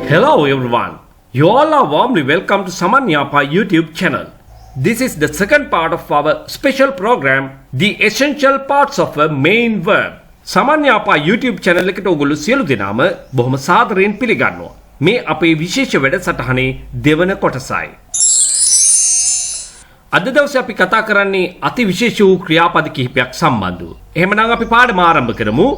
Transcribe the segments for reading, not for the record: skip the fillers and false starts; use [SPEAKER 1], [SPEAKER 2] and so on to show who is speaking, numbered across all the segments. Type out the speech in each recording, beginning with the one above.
[SPEAKER 1] Hello everyone. You all are warmly welcome to Saman Yapa YouTube channel. This is the second part of our special program, The Essential Parts of a Main Verb. Saman Yapa YouTube channel එකට ඔයගොල්ලෝ සියලු දෙනාම බොහොම සාදරයෙන් පිළිගන්නවා. මේ අපේ විශේෂ වැඩසටහනේ දෙවන කොටසයි. අද දවසේ අපි කතා කරන්නේ අති විශේෂ වූ ක්‍රියාපද කිහිපයක් සම්බන්ධව. එහෙමනම් අපි පාඩම ආරම්භ කරමු.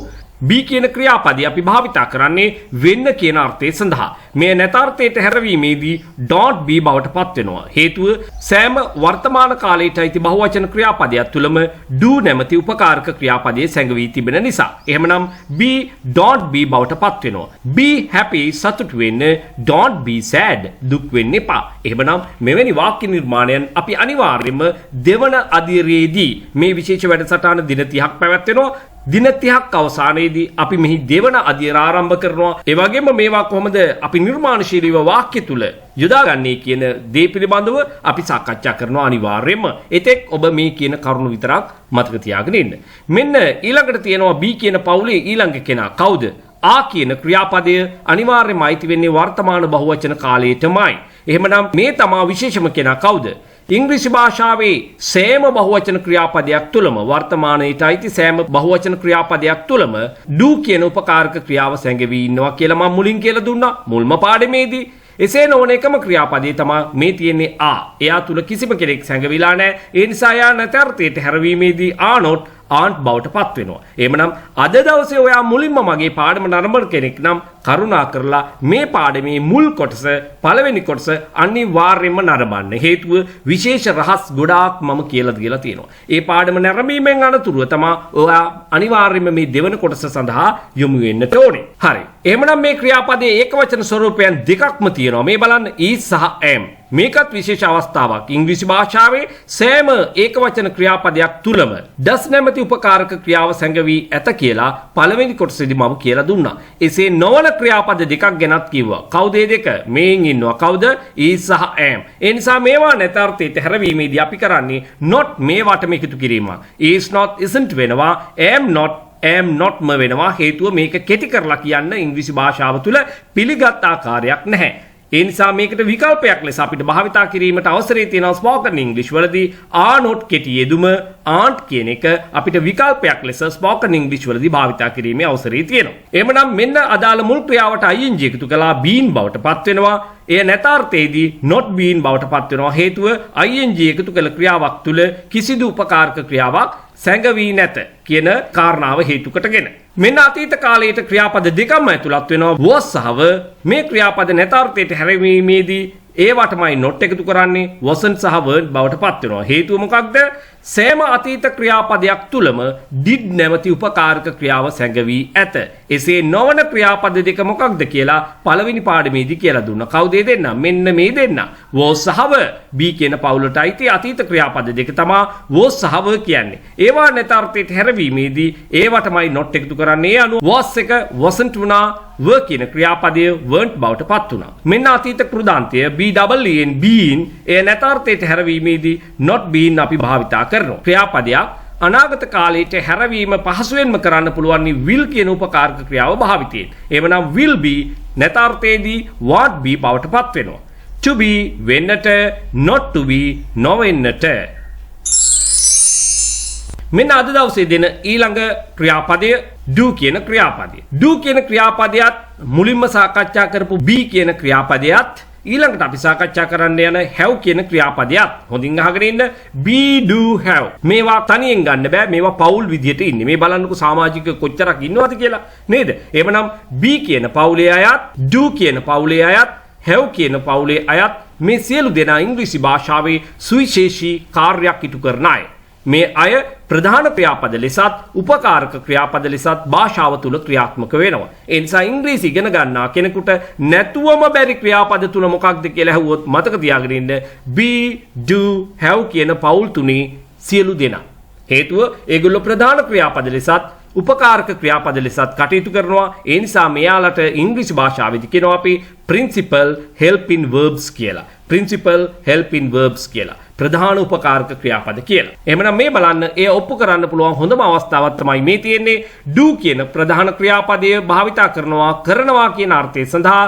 [SPEAKER 1] B කියන ක්‍රියාපදය අපි භාවිතා කරන්නේ වෙන්න කියන අර්ථය සඳහා. මේ නැතාර්ථයට හැරවීමේදී don't be බවට පත් වෙනවා. හේතුව සෑම වර්තමාන කාලයට අයිති බහුවචන ක්‍රියාපදයක් තුළම do නැමැති උපකාරක ක්‍රියාපදයේ සැඟවී තිබෙන නිසා. එහෙමනම් be don't be බවට පත් වෙනවා. be happy සතුටු වෙන්න, don't be sad දුක් වෙන්න එපා. එහෙමනම් මෙවැනි වාක්‍ය නිර්මාණයන් අපි අනිවාර්යයෙන්ම දෙවන අදියරේදී මේ විශේෂ වැඩසටහන දින 30ක් පැවැත්වෙනවා. දින 30ක් අවසානයේදී අපි මෙහි දෙවන අදියර ආරම්භ කරනවා. ඒ වගේම මේවා කොහොමද අපි නිර්මාණශීලීව වාක්‍ය තුල යොදාගන්නේ කියන දේ පිළිබඳව අපි සාකච්ඡා කරනවා අනිවාර්යයෙන්ම. එතෙක් ඔබ මේ කියන කරුණු විතරක් මතක තියාගෙන ඉන්න. මෙන්න ඊළඟට තියෙනවා B කියන පවුලේ ඊළඟ කෙනා කවුද? ආ කියන ක්‍රියාපදය අනිවාර්යයෙන්ම අයිති වෙන්නේ වර්තමාන බහුවචන කාලයටමයි. එහෙමනම් මේ තමා විශේෂම කෙනා කවුද? ඉංග්‍රීසි භාෂාවේ සෑම බහුවචන ක්‍රියාපදයක් තුළම වර්තමානයට අයිති සෑම බහුවචන ක්‍රියාපදයක් තුළම do කියන උපකාරක ක්‍රියාව සැඟවී ඉන්නවා කියලා මම මුලින් කියලා දුන්නා මුල්ම පාඩමේදී. එසේ නොවන එකම ක්‍රියාපදේ තමයි මේ තියෙන්නේ ආ. එයා තුල කිසිම කෙනෙක් සැඟවිලා නැහැ. ඒ නිසා එයා නැතර්ථයට හැරවීමේදී ආ not ආන්ට් බවට පත් වෙනවා. එහෙමනම් අද දවසේ ඔයා මුලින්ම මගේ පාඩම නරඹන කෙනෙක් නම් කරුණා කරලා මේ පාඩමේ මුල් කොටස පළවෙනි කොටස අනිවාර්යයෙන්ම නරඹන්න. හේතුව විශේෂ රහස් ගොඩාක් මම කියලා දීලා තියෙනවා. ඒ පාඩම නරඹීමෙන් අනතුරුව තමයි ඔයා අනිවාර්යයෙන්ම මේ දෙවන කොටස සඳහා යොමු වෙන්නට ඕනේ. හරි. එහෙමනම් මේ ක්‍රියාපදයේ ඒකවචන ස්වරූපයන් දෙකක්ම තියෙනවා. මේ බලන්න is සහ am. මේකත් විශේෂ අවස්ථාවක්. ඉංග්‍රීසි භාෂාවේ සෑම ඒකවචන ක්‍රියාපදයක් තුලම does නැමැති උපකාරක ක්‍රියාව සැඟවී ඇත කියලා පළවෙනි කොටසේදී මම කියලා දුන්නා. එසේ නොවන ක්‍රියාපද දෙකක් ගැනත් කිව්වා. කවුද මේ දෙක? මේන් ඉන්නවා. කවුද? is සහ am. ඒ නිසා මේවා නැතාර්ථයට හැරවීමේදී අපි කරන්නේ not මේවාටම එකතු කිරීම. is not isn't වෙනවා. am not වෙනවා. හේතුව මේක කෙටි කරලා කියන්න ඉංග්‍රීසි භාෂාව තුල පිළිගත් ආකාරයක් නැහැ. ඒ නිසා මේකට විකල්පයක් ලෙස අපිට භාවිතා කිරීමට අවසරය තියෙනවා ස්පෝකන් ඉංග්‍රීසි වලදී are not කෙටි යෙදුම aren't කියන එක අපිට විකල්පයක් ලෙස ස්පෝකන් ඉංග්‍රීසි වලදී භාවිතා කිරීමේ අවසරය තියෙනවා. එහෙමනම් මෙන්න අදාළ මුල් ක්‍රියාවට ing එකතු කළා been බවට පත් වෙනවා. එය නැතාර්ථයේදී not been බවට පත් වෙනවා. හේතුව ing එකතු කළ ක්‍රියාවක් තුල කිසිදු උපකාරක ක්‍රියාවක් සැඟවී නැත කියන කාරණාව හේතු කොටගෙන මෙන්න අතීත කාලයේ ක්‍රියාපද දෙකම ඇතුළත් වෙනවා was සහ were. මේ ක්‍රියාපද නැතාර්ථයට හැරවීමේදී ඒවටමයි not එකතු කරන්නේ wasn't සහ weren't බවට පත් වෙනවා. හේතුව මොකක්ද? සෑම අතීත ක්‍රියාපදයක් තුලම did නැමැති උපකාරක ක්‍රියාව සැඟවී ඇත. එසේ නොවන ක්‍රියාපද දෙක මොකක්ද කියලා පළවෙනි පාඩමේදී කියලා දුන්නා. කවුද දෙන්න? මෙන්න මේ දෙන්න. was සහ were. B කියන පවුලට අයිති අතීත ක්‍රියාපද දෙක තමයි was සහ were කියන්නේ. ඒවා නැතාර්ථයට හැරවීමේදී ඒවටමයි not එකතු කරන්නේ. ඒ අනුව was එක wasn't වුණා. were කියන ක්‍රියාපදය weren't බවට පත් වුණා. මෙන්න අතීත කෘදාන්තය BEEN been A නැතාර්ථයට හැරවීමේදී not been අපි භාවිතා කරනවා. ක්‍රියාපදයක් අනාගත කාලයට හැරවීම පහසුවෙන්ම කරන්න පුළුවන් will කියන උපකාරක ක්‍රියාව භාවිතයෙන්. එවනම් will be නැතාර්ථයේදී won't be බවට පත් වෙනවා. to be වෙන්නට, not to be නොවෙන්නට. මෙන්න අද දවසේ දෙන ඊළඟ ක්‍රියාපදය do කියන ක්‍රියාපදය. do කියන ක්‍රියාපදයට මුලින්ම සාකච්ඡා කරපු be කියන ක්‍රියාපදයට ඊළඟට අපි සාකච්ඡා කරන්න යන have කියන ක්‍රියාපදයක්. හොඳින් අහගෙන ඉන්න. be do have. මේවා තනියෙන් ගන්න බෑ. මේවා පවුල් විදියට ඉන්නේ. මේ බලන්නකො සමාජික කොච්චරක් ඉන්නවද කියලා. නේද? එහෙමනම් be කියන පවුලේ අයත්, do කියන පවුලේ අයත්, have කියන පවුලේ අයත් මේ සියලු දෙනා ඉංග්‍රීසි භාෂාවේ සුවිශේෂී කාර්යයක් ඉටු කරන අය. මේ අය ප්‍රධාන ක්‍රියාපද ලෙසත් උපකාරක ක්‍රියාපද ලෙසත් භාෂාව තුල ක්‍රියාත්මක වෙනවා. ඒ නිසා ඉංග්‍රීසි ඉගෙන ගන්නා කෙනෙකුට නැතුවම බැරි ක්‍රියාපද තුන මොකක්ද කියලා අහුවොත් මතක තියාගෙන ඉන්න be do have කියන පවුල් තුනේ සියලු දෙනා. හේතුව ඒගොල්ලෝ ප්‍රධාන ක්‍රියාපද ලෙසත් උපකාරක ක්‍රියාපද ලෙසත් කටයුතු කරනවා. ඒ නිසා මෙයාලට ඉංග්‍රීසි භාෂාවේදී කියනවා අපි principal helping verbs කියලා. principal helping verbs කියලා. ප්‍රධාන උපකාරක ක්‍රියාපද කියලා. එහෙනම් මේ බලන්න ඒ ඔප්පු කරන්න පුළුවන් හොඳම අවස්ථාවක් තමයි මේ තියෙන්නේ. do කියන ප්‍රධාන ක්‍රියාපදය භාවිතා කරනවා කියන අර්ථය සඳහා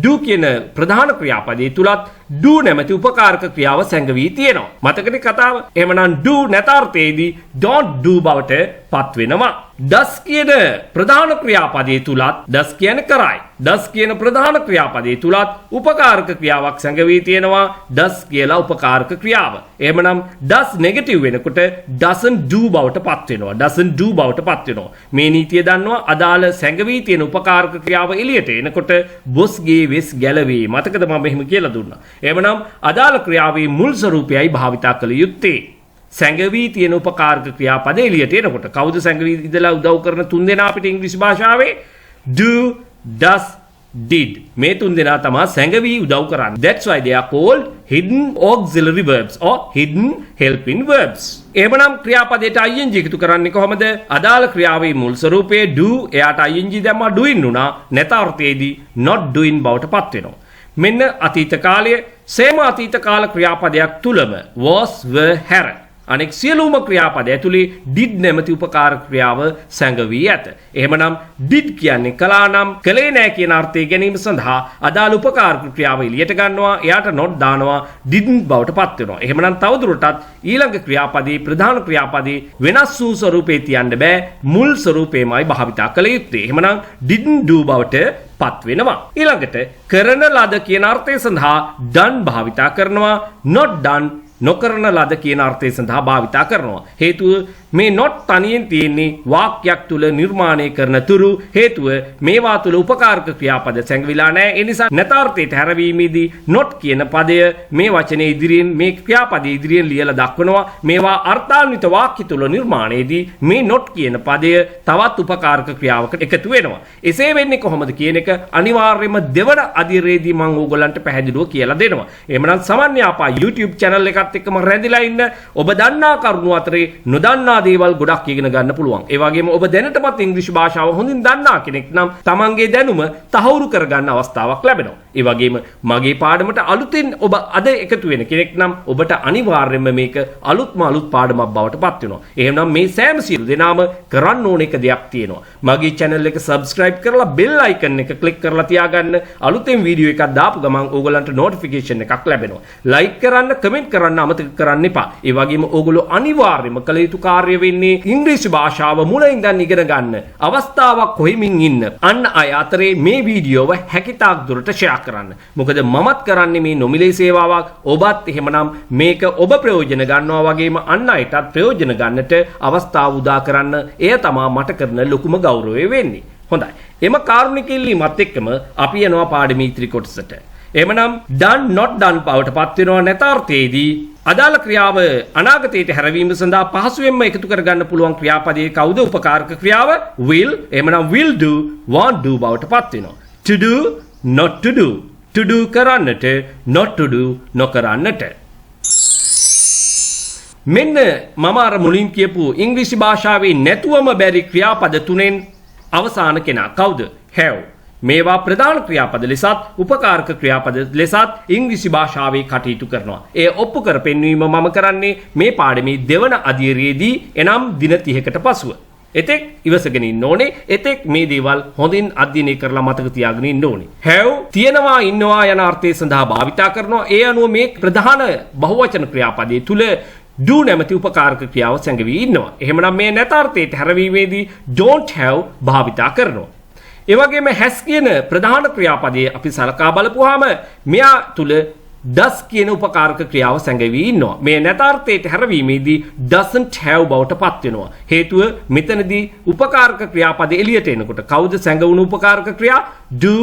[SPEAKER 1] do කියන ප්‍රධාන ක්‍රියාපදයේ තුලත් do නැමැති උපකාරක ක්‍රියාව සැඟවී තියෙනවා. මතකද කතාව? එහෙමනම් do නැතාර්ථයේදී don't do බවට පත් වෙනවා. does කියන ප්‍රධාන ක්‍රියාපදයේ තුලත් does කියන්නේ කරයි. does කියන ප්‍රධාන ක්‍රියාපදයේ තුලත් උපකාරක ක්‍රියාවක් සැඟවී තියෙනවා. does කියලා උපකාරක ක්‍රියාව. එහෙමනම් does නෙගටිව් වෙනකොට doesn't do බවට පත් වෙනවා. doesn't do බවට පත් වෙනවා. මේ නීතිය දන්නවා අදාළ සැඟවී තියෙන උපකාරක ක්‍රියාව එළියට එනකොට බොස්ගේ වෙස් ගැලවේ. මතකද මම මෙහෙම කියලා දුන්නා. එහෙමනම් අදාළ ක්‍රියාවේ මුල් ස්වරූපයයි භාවිතා කළ යුත්තේ. සැඟවී තියෙන උපකාරක ක්‍රියාපද එළියට එනකොට කවුද සැඟවී ඉඳලා උදව් කරන තුන් දෙනා අපිට ඉංග්‍රීසි භාෂාවේ? do, does, did. මේ තුන් දෙනා තමයි සැඟවී උදව් කරන්නේ. That's why they are called hidden auxiliary verbs or hidden helping verbs. එහෙමනම් ක්‍රියාපදයට ing එකතු කරන්නේ කොහොමද? අදාළ ක්‍රියාවේ මුල් ස්වරූපයේ do එයාට ing දැම්මා doing උනා. නැතාර්ථයේදී not doing බවට පත් වෙනවා. මෙන්න අතීත කාලයේ සේම අතීත කාල ක්‍රියාපදයක් තුලම was, were, had අනෙක් සියලුම ක්‍රියාපද ඇතුලේ did නැමැති උපකාරක ක්‍රියාව සැඟවී ඇත. එහෙමනම් did කියන්නේ කළා නම් කළේ නැහැ කියන අර්ථය ගැනීම සඳහා අදාළ උපකාරක ක්‍රියාව එළියට ගන්නවා. එයාට not දානවා didn't බවට පත් වෙනවා. එහෙමනම් තවදුරටත් ඊළඟ ක්‍රියාපදයේ ප්‍රධාන ක්‍රියාපදයේ වෙනස් වූ ස්වරූපේ තියන්න බෑ. මුල් ස්වරූපේමයි භාවිතා කළ යුත්තේ. එහෙමනම් didn't do බවට පත් වෙනවා. ඊළඟට කරන ලද කියන අර්ථය සඳහා done භාවිතා කරනවා. not done නොකරන ලද කියන අර්ථය සඳහා භාවිතා කරනවා. හේතුව මේ not තනියෙන් තියෙන්නේ වාක්‍යයක් තුල නිර්මාණය කරන තුරු හේතුව මේවා තුල උපකාරක ක්‍රියාපද සැඟවිලා නැහැ. ඒ නිසා නැතාර්ථයට හැරවීමේදී not කියන පදය මේ වචනේ ඉදිරියෙන් මේ ක්‍රියාපදයේ ඉදිරියෙන් ලියලා දක්වනවා. මේවා අර්ථාන්විත වාක්‍ය තුල නිර්මාණයේදී මේ not කියන පදය තවත් උපකාරක ක්‍රියාවකට එකතු වෙනවා. එසේ වෙන්නේ කොහොමද කියන එක අනිවාර්යයෙන්ම දෙවන අදියරේදී මම ඕගොල්ලන්ට පැහැදිලිව කියලා දෙනවා. එහෙමනම් සමන් යාපා YouTube channel එකත් එක්කම රැඳිලා ඉන්න. ඔබ දන්නා කරුණු අතරේ නොදන්නා දේවල් ගොඩක් ඉගෙන ගන්න පුළුවන්. ඒ වගේම ඔබ දැනටමත් ඉංග්‍රීසි භාෂාව හොඳින් දන්නා කෙනෙක් නම් තමන්ගේ දැනුම තහවුරු කරගන්න අවස්ථාවක් ලැබෙනවා. ඒ වගේම මගේ පාඩමට අලුතෙන් ඔබ අද එකතු වෙන කෙනෙක් නම් ඔබට අනිවාර්යයෙන්ම මේක අලුත්ම අලුත් පාඩමක් බවට පත් වෙනවා. එහෙනම් මේ සෑම සියලු දෙනාම කරන්න ඕන එක දෙයක් තියෙනවා. මගේ channel එක subscribe කරලා bell icon එක click කරලා තියාගන්න. අලුතෙන් වීඩියෝ එකක් දාපු ගමන් ඕගොල්ලන්ට notification එකක් ලැබෙනවා. like කරන්න, comment කරන්න අමතක කරන්න එපා. ඒ වගේම ඕගොල්ලෝ අනිවාර්යයෙන්ම කළ යුතු කාර්යය වෙන්නේ ඉංග්‍රීසි භාෂාව මුලින් ඉඳන් ඉගෙන ගන්න. අවස්ථාවක් හොයමින් ඉන්න. අන්න අය අතරේ මේ වීඩියෝව හැකිතාක් දුරට share කරන්න. මොකද මමත් කරන්නේ මේ නොමිලේ සේවාවක්. ඔබත් එහෙමනම් මේක ඔබ ප්‍රයෝජන ගන්නවා වගේම අන් අයටත් ප්‍රයෝජන ගන්නට අවස්ථාව උදා කරන්න. එය තමයි මට කරන ලොකුම ගෞරවය වෙන්නේ. හොඳයි. එම කාරුණික ඉල්ලීමත් එක්කම අපි යනවා පාඩමේ ඉතිරි කොටසට. එහෙමනම් done not done බවට පත් වෙනවා නැතාර්ථයේදී අදාළ ක්‍රියාව අනාගතයට හැරවීම සඳහා පහසුවෙන්ම එකතු කරගන්න පුළුවන් ක්‍රියාපදයේ කවුද උපකාරක ක්‍රියාව? will. එහෙමනම් will do, won't do බවට පත් වෙනවා. to do, not to do. to do කරන්නට, not to do නොකරන්නට. මෙන්න මම අර මුලින් කියපු ඉංග්‍රීසි භාෂාවේ නැතුවම බැරි ක්‍රියාපද තුනෙන් අවසාන කෙනා කවුද? have. මේවා ප්‍රධාන ක්‍රියාපද ලෙසත් උපකාරක ක්‍රියාපද ලෙසත් ඉංග්‍රීසි භාෂාවේ කටයුතු කරනවා. ඒ ඔප්පු කර පෙන්වීම මම කරන්නේ මේ පාඩමේ දෙවන අදියරේදී එනම් දින 30කට පසුව. එතෙක් ඉවසගෙන ඉන්න ඕනේ. එතෙක් මේ දේවල් හොඳින් අධ්‍යයනය කරලා මතක තියාගෙන ඉන්න ඕනේ. have තියනවා ඉන්නවා යන අර්ථය සඳහා භාවිතා කරනවා. ඒ අනුව මේ ප්‍රධාන බහුවචන ක්‍රියාපදයේ තුල do නැමැති උපකාරක ක්‍රියාව සැඟවී ඉන්නවා. එහෙමනම් මේ නැතාර්ථයට හැරවීමේදී don't have භාවිතා කරනවා. ඒ වගේම has කියන ප්‍රධාන ක්‍රියාපදයේ අපි සලකා බලපුවාම මෙයා තුල does කියන උපකාරක ක්‍රියාව සැඟවී ඉන්නවා. මේ නැතාර්ථයට හැරවීමේදී doesn't have බවට පත් වෙනවා. හේතුව මෙතනදී උපකාරක ක්‍රියාපද එළියට එනකොට කවුද සැඟවුණු උපකාරක ක්‍රියා? do,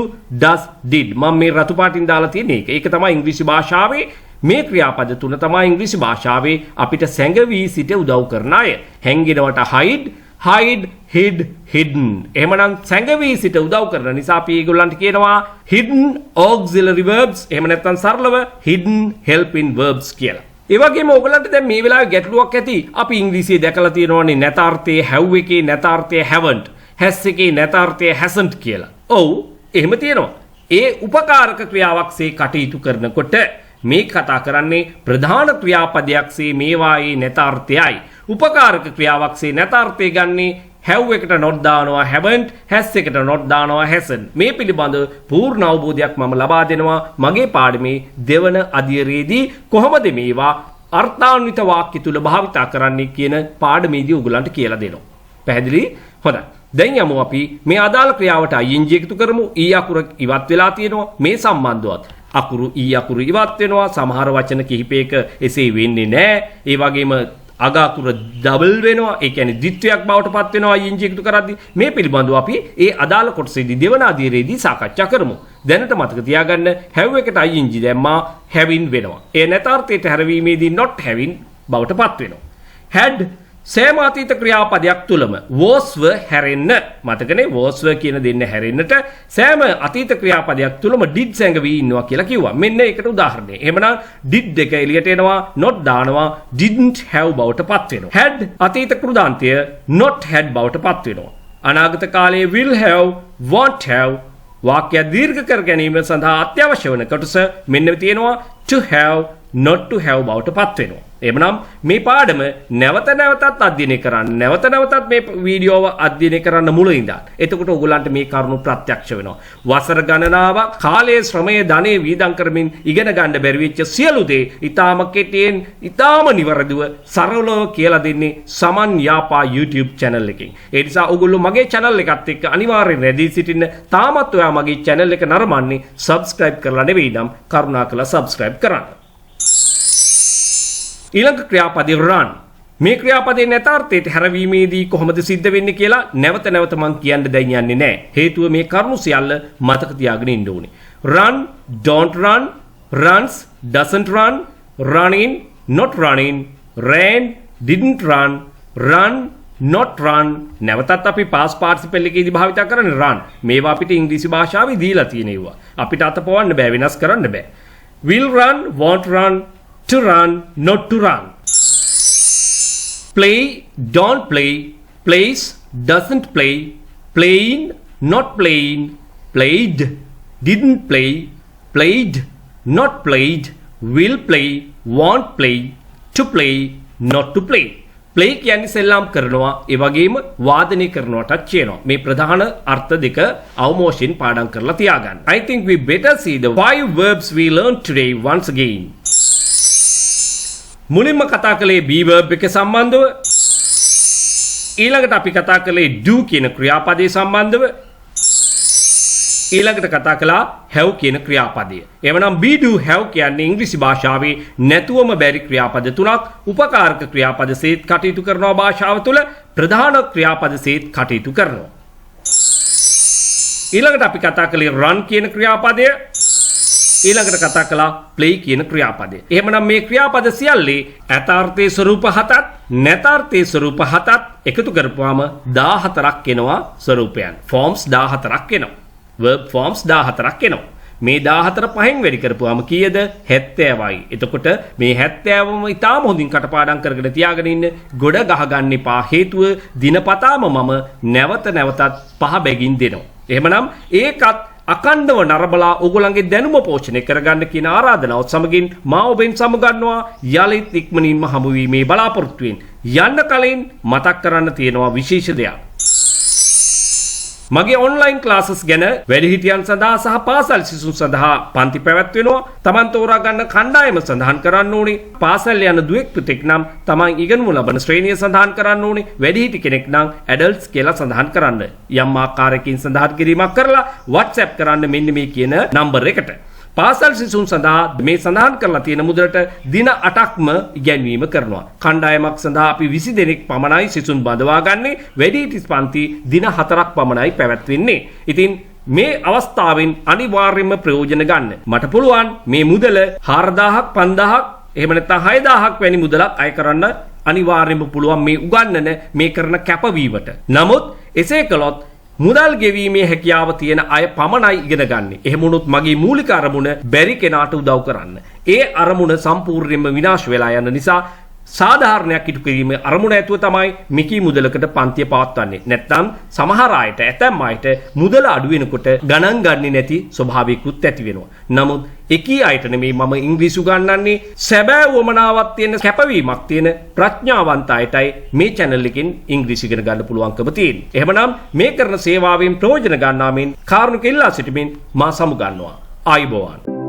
[SPEAKER 1] does, did. මම මේ රතු පාටින් දාලා තියෙන එක. ඒක තමයි ඉංග්‍රීසි භාෂාවේ මේ ක්‍රියාපද තුන තමයි ඉංග්‍රීසි භාෂාවේ අපිට සැඟවී සිට උදව් කරන අය. හැංගෙනවට hide, hide, hid, hidden. එහෙමනම් සැඟවී සිට උදව් කරන නිසා අපි ඒගොල්ලන්ට කියනවා hidden auxiliary verbs. එහෙම නැත්නම් සරලව hidden helping verbs කියලා. ඒ වගේම ඔයගොල්ලන්ට දැන් මේ වෙලාවේ ගැටලුවක් ඇති. අපි ඉංග්‍රීසියේ දැකලා තියෙනවානේ නැතාර්ථයේ have එකේ නැතාර්ථයේ haven't, has එකේ නැතාර්ථයේ hasn't කියලා. ඔව් එහෙම තියෙනවා. ඒ උපකාරක ක්‍රියාවක්සේ කටයුතු කරනකොට මේ කතා කරන්නේ ප්‍රධාන ක්‍රියාපදයක්සේ මේවායේ නැතාර්ථයයි. උපකාරක ක්‍රියාවක්සේ නැතාර්ථය ගන්නේ have එකට not දානවා haven't, has එකට not දානවා hasn't. මේ පිළිබඳ පූර්ණ අවබෝධයක් මම ලබා දෙනවා මගේ පාඩමේ දෙවන අධ්‍යයනයේදී කොහොමද මේවා අර්ථාන්විත වාක්‍ය තුල භාවිතා කරන්නේ කියන පාඩමේදී උගලන්ට කියලා දෙනවා. පැහැදිලි? හොඳයි. දැන් යමු අපි මේ අදාළ ක්‍රියාවට ing එකතු කරමු. ඊ අකුර ඉවත් වෙලා තියෙනවා. මේ සම්බන්ධවත් අකුරු ඊ අකුරු ඉවත් වෙනවා. සමහර වචන කිහිපයක එසේ වෙන්නේ නැහැ. ඒ වගේම අග අකුර ඩබල් වෙනවා. ඒ කියන්නේ ද්විත්වයක් බවට පත් වෙනවා ing එකතු කරද්දී. මේ පිළිබඳව අපි ඒ අදාළ කොටසේදී දෙවන අධ්‍යයනයේදී සාකච්ඡා කරමු. දැනට මතක තියාගන්න have එකට ing දැම්මා having වෙනවා. ඒ නැතාර්ථයට හැරවීමේදී not having බවට පත් වෙනවා. had සෑම අතීත ක්‍රියාපදයක් තුලම was were හැරෙන්න මතකනේ was were කියන දෙන්න හැරෙන්නට සෑම අතීත ක්‍රියාපදයක් තුලම did සැඟවී ඉන්නවා කියලා කිව්වා. මෙන්න ඒකට උදාහරණය. එහෙමනම් did එක එළියට එනවා not දානවා didn't have බවට පත් වෙනවා. had අතීත කෘදාන්තය not had බවට පත් වෙනවා. අනාගත කාලයේ will have won't have වාක්‍ය දීර්ඝ කර ගැනීම සඳහා අත්‍යවශ්‍ය වන කොටස මෙන්න තියෙනවා to have not to have බවට පත් වෙනවා. එhmenan මේ පාඩම නැවත නැවතත් අධ්‍යයනය කරන්න. නැවත නැවතත් මේ වීඩියෝව අධ්‍යයනය කරන්න මුලින් ඉඳන්. එතකොට ඔයගොල්ලන්ට මේ කරුණු ප්‍රත්‍යක්ෂ වෙනවා. වසර ගණනාවක් කාලයේ ශ්‍රමයේ ධනෙ වීදම් කරමින් ඉගෙන ගන්න බැරි වෙච්ච සියලු දේ ඊටාම කෙටියෙන් ඊටාම නිවැරදිව සරලව කියලා දෙන්නේ සමන් යාපා YouTube channel එකෙන්. ඒ නිසා ඔයගොල්ලෝ මගේ channel එකත් එක්ක අනිවාර්යෙන් රැඳී සිටින්න. තාමත් ඔයා මගේ channel එක නරඹන්නේ subscribe කරලා නෙවෙයි නම් කරුණාකරලා subscribe කරන්න. ඊළඟ ක්‍රියාපදේ run. මේ ක්‍රියාපදේ නැතාර්ථයට හැරවීමේදී කොහොමද සිද්ධ වෙන්නේ කියලා නැවත නැවත මම කියන්න දැන් යන්නේ නැහැ. හේතුව මේ කරුණු සියල්ල මතක තියාගෙන ඉන්න ඕනේ. run, don't run, runs, doesn't run, running, not running, ran, didn't run, run, not run. නැවතත් අපි past participle එකේදී භාවිත කරන්නේ run. මේවා අපිට ඉංග්‍රීසි භාෂාවේ දීලා තියෙන ඒවා. අපිට අතපොවන්න බෑ, වෙනස් කරන්න බෑ. will run, won't run, to run, not to run. Play, don't play, plays, doesn't play, playing, not playing, played, didn't play, played, not played, will play, won't play, to play, not to play. play කියන්නේ සෙල්ලම් කරනවා, ඒ වගේම වාදනය කරනවටත් කියනවා. මේ ප්‍රධාන අර්ථ දෙක අවමෝෂයෙන් පාඩම් කරලා තියාගන්න. I think we better see the 5 verbs we learned today once again. මුලින්ම කතා කළේ be verb එක සම්බන්ධව. ඊළඟට අපි කතා කළේ do කියන ක්‍රියාපදයේ සම්බන්ධව. ඊළඟට කතා කළා have කියන ක්‍රියාපදය. එවනම් be do have කියන්නේ ඉංග්‍රීසි භාෂාවේ නැතුවම බැරි ක්‍රියාපද තුනක්. උපකාරක ක්‍රියාපද සේත් කටයුතු කරනවා භාෂාව තුළ, ප්‍රධාන ක්‍රියාපද සේත් කටයුතු කරනවා. ඊළඟට අපි කතා කළේ run කියන ක්‍රියාපදය. ඊළඟට කතා කළා play කියන ක්‍රියාපදය. එහෙමනම් මේ ක්‍රියාපද සියල්ලේ ඇතාර්ථයේ ස්වරූප 7ත් නැතාර්ථයේ ස්වරූප 7ත් එකතු කරපුවාම 14ක් එනවා ස්වරූපයන්. forms 14ක් එනවා. verb forms 14ක් එනවා. මේ 14 පහෙන් වැඩි කරපුවාම කීයද? 70යි. එතකොට මේ 70ම ඉතාම හොඳින් කටපාඩම් කරගෙන තියාගෙන ඉන්න. ගොඩ ගහ ගන්න එපා. හේතුව දිනපතාම මම නැවත නැවතත් 5 බැගින් දෙනවා. එහෙමනම් ඒකත් අකණ්ඩව නරබලා ඔයගොල්ලන්ගේ දැනුම පෝෂණය කරගන්න කියන ආරාධනාවත් සමගින් මා ඔබෙන් සමුගන්නවා. යලිත් ඉක්මනින්ම හමු වීමේ බලාපොරොත්තුවෙන් යන්න කලින් මතක් කරන්න තියෙනවා විශේෂ දෙයක්. මගේ ඔන්ලයින් ක්ලාසස් ගැන වැඩිහිටියන් සඳහා සහ පාසල් සිසුන් සඳහා පන්ති පැවැත්වෙනවා. Taman තෝරා ගන්න කණ්ඩායම සඳහන් කරන්න ඕනේ. පාසල් යන දුවෙක් පුතෙක් නම් Taman ඉගෙනු ලබන ශ්‍රේණිය සඳහන් කරන්න ඕනේ. වැඩිහිටි කෙනෙක් නම් adults කියලා සඳහන් කරන්න. යම් ආකාරයකින් සඳහන් කිරීමක් කරලා WhatsApp කරන්න මෙන්න මේ කියන නම්බර් එකට. පාසල් සිසුන් සඳහා මේ සඳහන් කරලා තියෙන මුදලට දින 8ක්ම ඉගැන්වීම කරනවා. කණ්ඩායමක් සඳහා අපි 20 දෙනෙක් පමණයි සිසුන් බඳවා ගන්නේ. වැඩිහිටි පන්ති දින 4ක් පමණයි පැවැත්වෙන්නේ. ඉතින් මේ අවස්ථාවෙන් අනිවාර්යයෙන්ම ප්‍රයෝජන ගන්න. මට පුළුවන් මේ මුදල 4000ක් 5000ක් එහෙම නැත්නම් 6000ක් වැනි මුදලක් අය කරන්න අනිවාර්යයෙන්ම පුළුවන් මේ උගන්නන මේ කරන කැපවීමට. නමුත් එසේ කළොත් මුදල් ගෙවීමේ හැකියාව තියෙන අය පමණයි ඉගෙන ගන්න. එහෙම වුණොත් මගේ මූලික අරමුණ බැරි කෙනාට උදව් කරන්න. ඒ අරමුණ සම්පූර්ණයෙන්ම විනාශ වෙලා යන නිසා සාධාරණයක් ඉටු කිරීමේ අරමුණ ඇතුව තමයි මිකී මුදලකට පන්තිය පවත්වන්නේ. නැත්නම් සමහර අයට ඇතැම් අයට මුදල අඩු වෙනකොට ගණන් ගන්නේ නැති ස්වභාවයකුත් ඇති වෙනවා. නමුත් එකී අයට නෙමෙයි මම ඉංග්‍රීසි උගන්වන්නේ සැබෑ වමනාවක් තියෙන කැපවීමක් තියෙන ප්‍රඥාවන්ත අයටයි මේ channel එකෙන් ඉංග්‍රීසි ඉගෙන ගන්න පුළුවන්කම තියෙන්නේ. එහෙමනම් මේ කරන සේවාවෙන් ප්‍රයෝජන ගන්නා මෙන් කාරුණික ඉල්ලා සිටිමින් මා සමුගන්නවා. ආයුබෝවන්.